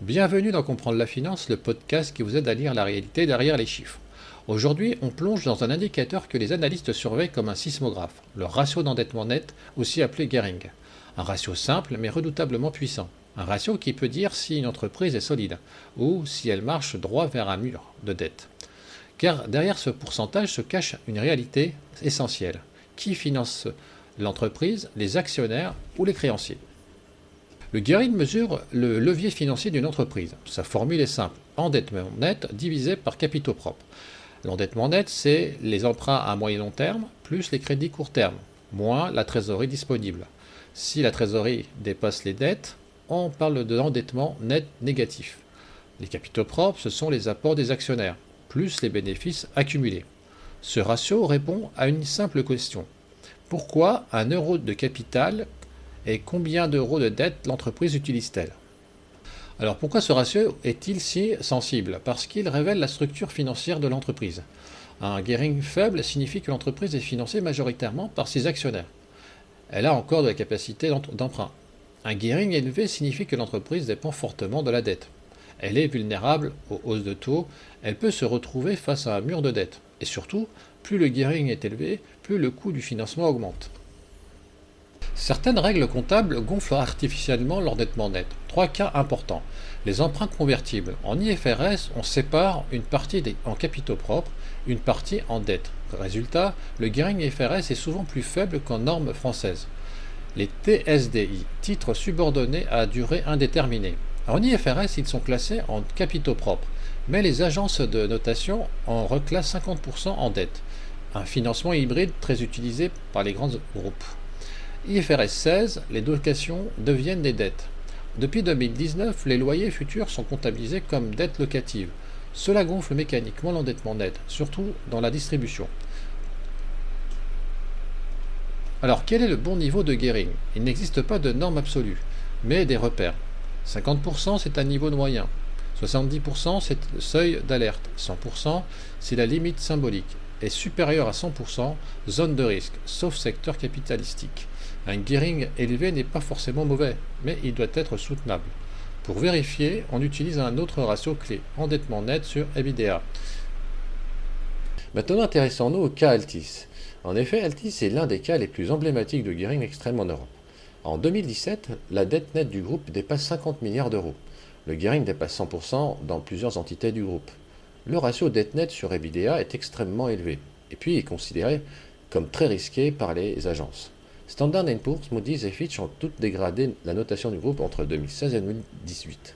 Bienvenue dans Comprendre la finance, le podcast qui vous aide à lire la réalité derrière les chiffres. Aujourd'hui, on plonge dans un indicateur que les analystes surveillent comme un sismographe, le ratio d'endettement net, aussi appelé gearing. Un ratio simple mais redoutablement puissant. Un ratio qui peut dire si une entreprise est solide ou si elle marche droit vers un mur de dette. Car derrière ce pourcentage se cache une réalité essentielle. Qui finance l'entreprise, les actionnaires ou les créanciers? Le gearing mesure le levier financier d'une entreprise. Sa formule est simple, endettement net divisé par capitaux propres. L'endettement net, c'est les emprunts à moyen long terme plus les crédits court terme, moins la trésorerie disponible. Si la trésorerie dépasse les dettes, on parle de l'endettement net négatif. Les capitaux propres, ce sont les apports des actionnaires, plus les bénéfices accumulés. Ce ratio répond à une simple question. Pourquoi un euro de capital et combien d'euros de dette l'entreprise utilise-t-elle? Alors pourquoi ce ratio est-il si sensible? Parce qu'il révèle la structure financière de l'entreprise. Un gearing faible signifie que l'entreprise est financée majoritairement par ses actionnaires. Elle a encore de la capacité d'emprunt. Un gearing élevé signifie que l'entreprise dépend fortement de la dette. Elle est vulnérable aux hausses de taux, elle peut se retrouver face à un mur de dette. Et surtout, plus le gearing est élevé, plus le coût du financement augmente. Certaines règles comptables gonflent artificiellement l'endettement net. Trois cas importants. Les emprunts convertibles. En IFRS, on sépare une partie en capitaux propres, une partie en dette. Résultat, le gearing IFRS est souvent plus faible qu'en normes françaises. Les TSDI, titres subordonnés à durée indéterminée. En IFRS, ils sont classés en capitaux propres, mais les agences de notation en reclassent 50% en dette. Un financement hybride très utilisé par les grands groupes. IFRS 16, les locations deviennent des dettes. Depuis 2019, les loyers futurs sont comptabilisés comme dettes locatives. Cela gonfle mécaniquement l'endettement net, surtout dans la distribution. Alors quel est le bon niveau de gearing? Il n'existe pas de norme absolue, mais des repères. 50% c'est un niveau moyen, 70% c'est le seuil d'alerte, 100% c'est la limite symbolique, et supérieur à 100%, zone de risque, sauf secteur capitalistique. Un gearing élevé n'est pas forcément mauvais, mais il doit être soutenable. Pour vérifier, on utilise un autre ratio clé, endettement net sur EBITDA. Maintenant, intéressons-nous au cas Altis. En effet, Altis est l'un des cas les plus emblématiques de gearing extrême en Europe. En 2017, la dette nette du groupe dépasse 50 milliards d'euros. Le gearing dépasse 100% dans plusieurs entités du groupe. Le ratio dette nette sur EBITDA est extrêmement élevé, et puis est considéré comme très risqué par les agences. Standard & Poor's, Moody's et Fitch ont toutes dégradé la notation du groupe entre 2016 et 2018.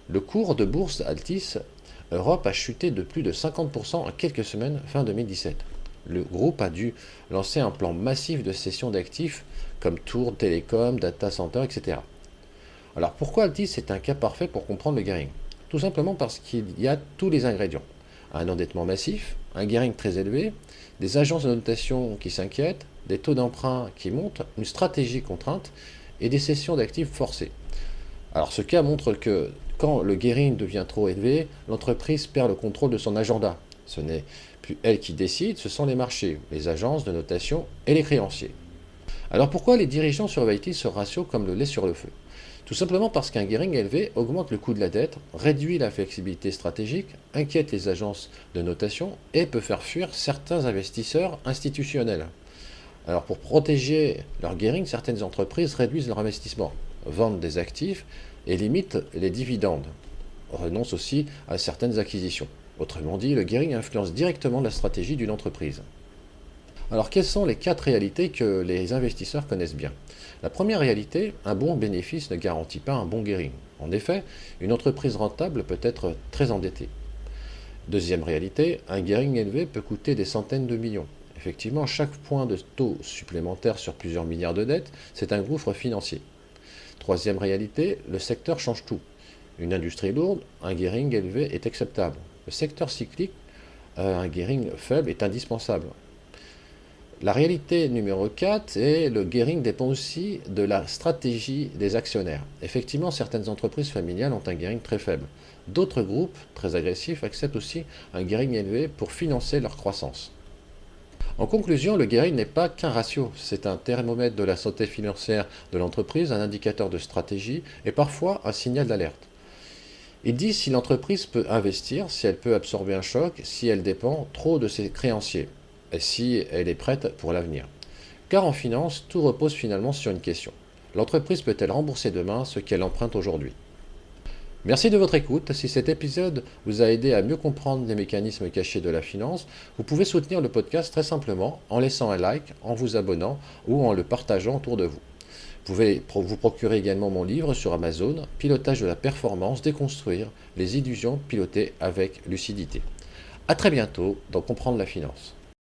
Le cours de bourse Altis Europe a chuté de plus de 50% en quelques semaines fin 2017. Le groupe a dû lancer un plan massif de cession d'actifs comme Tours, Télécom, Data Center, etc. Alors pourquoi Altis est un cas parfait pour comprendre le gearing? Tout simplement parce qu'il y a tous les ingrédients. Un endettement massif, un gearing très élevé, des agences de notation qui s'inquiètent, des taux d'emprunt qui montent, une stratégie contrainte et des cessions d'actifs forcées. Alors ce cas montre que quand le gearing devient trop élevé, l'entreprise perd le contrôle de son agenda. Ce n'est plus elle qui décide, ce sont les marchés, les agences de notation et les créanciers. Alors pourquoi les dirigeants surveillent-ils ce ratio comme le lait sur le feu? Tout simplement parce qu'un gearing élevé augmente le coût de la dette, réduit la flexibilité stratégique, inquiète les agences de notation et peut faire fuir certains investisseurs institutionnels. Alors pour protéger leur gearing, certaines entreprises réduisent leur investissement, vendent des actifs et limitent les dividendes, renoncent aussi à certaines acquisitions. Autrement dit, le gearing influence directement la stratégie d'une entreprise. Alors quelles sont les quatre réalités que les investisseurs connaissent bien? La première réalité, un bon bénéfice ne garantit pas un bon gearing. En effet, une entreprise rentable peut être très endettée. Deuxième réalité, un gearing élevé peut coûter des centaines de millions. Effectivement, chaque point de taux supplémentaire sur plusieurs milliards de dettes, c'est un gouffre financier. Troisième réalité, le secteur change tout. Une industrie lourde, un gearing élevé est acceptable. Le secteur cyclique, un gearing faible est indispensable. La réalité numéro 4 est le gearing dépend aussi de la stratégie des actionnaires. Effectivement, certaines entreprises familiales ont un gearing très faible. D'autres groupes, très agressifs, acceptent aussi un gearing élevé pour financer leur croissance. En conclusion, le gearing n'est pas qu'un ratio, c'est un thermomètre de la santé financière de l'entreprise, un indicateur de stratégie et parfois un signal d'alerte. Ils disent si l'entreprise peut investir, si elle peut absorber un choc, si elle dépend trop de ses créanciers, et si elle est prête pour l'avenir. Car en finance, tout repose finalement sur une question. L'entreprise peut-elle rembourser demain ce qu'elle emprunte aujourd'hui? Merci de votre écoute. Si cet épisode vous a aidé à mieux comprendre les mécanismes cachés de la finance, vous pouvez soutenir le podcast très simplement en laissant un like, en vous abonnant ou en le partageant autour de vous. Vous pouvez vous procurer également mon livre sur Amazon, Pilotage de la performance, déconstruire les illusions pilotées avec lucidité. A très bientôt dans Comprendre la finance.